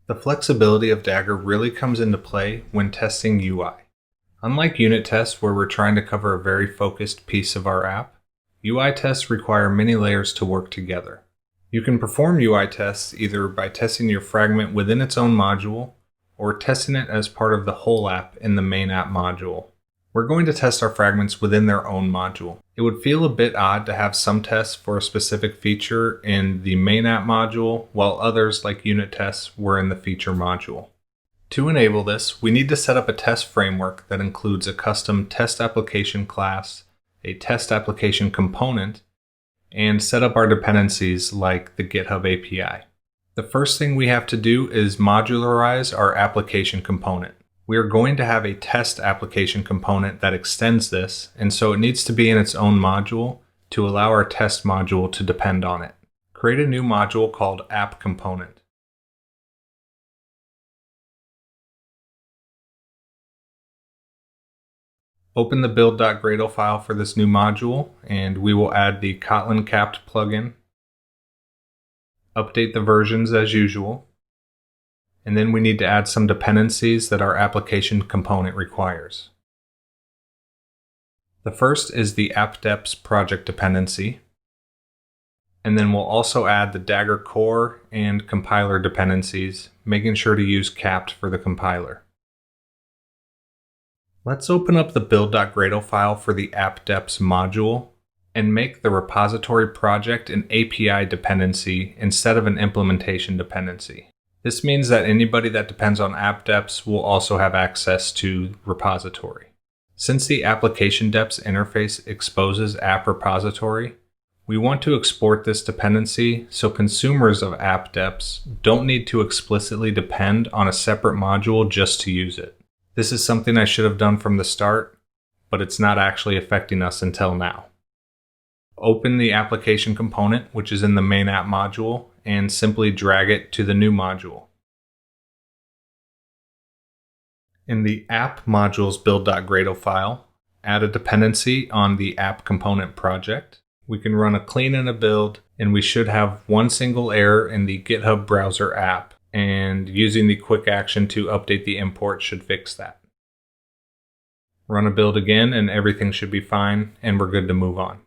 The flexibility of Dagger really comes into play when testing UI. Unlike unit tests where we're trying to cover a very focused piece of our app, UI tests require many layers to work together. You can perform UI tests either by testing your fragment within its own module or testing it as part of the whole app in the main app module. We're going to test our fragments within their own module. It would feel a bit odd to have some tests for a specific feature in the main app module, while others, like unit tests, were in the feature module. To enable this, we need to set up a test framework that includes a custom test application class, a test application component, and set up our dependencies like the GitHub API. The first thing we have to do is modularize our application component. We are going to have a test application component that extends this, and so it needs to be in its own module to allow our test module to depend on it. Create a new module called AppComponent. Open the build.gradle file for this new module, and we will add the Kotlin capped plugin. Update the versions as usual. And then we need to add some dependencies that our application component requires. The first is the AppDeps project dependency. And then we'll also add the Dagger core and compiler dependencies, making sure to use capped for the compiler. Let's open up the build.gradle file for the AppDeps module and make the repository project an API dependency instead of an implementation dependency. This means that anybody that depends on AppDeps will also have access to repository. Since the application deps interface exposes app repository, we want to export this dependency so consumers of AppDeps don't need to explicitly depend on a separate module just to use it. This is something I should have done from the start, but it's not actually affecting us until now. Open the application component, which is in the main app module, and simply drag it to the new module. In the app modules build.gradle file, add a dependency on the app component project. We can run a clean and a build, and we should have one single error in the GitHub browser app, and using the quick action to update the import should fix that. Run a build again, and everything should be fine, and we're good to move on.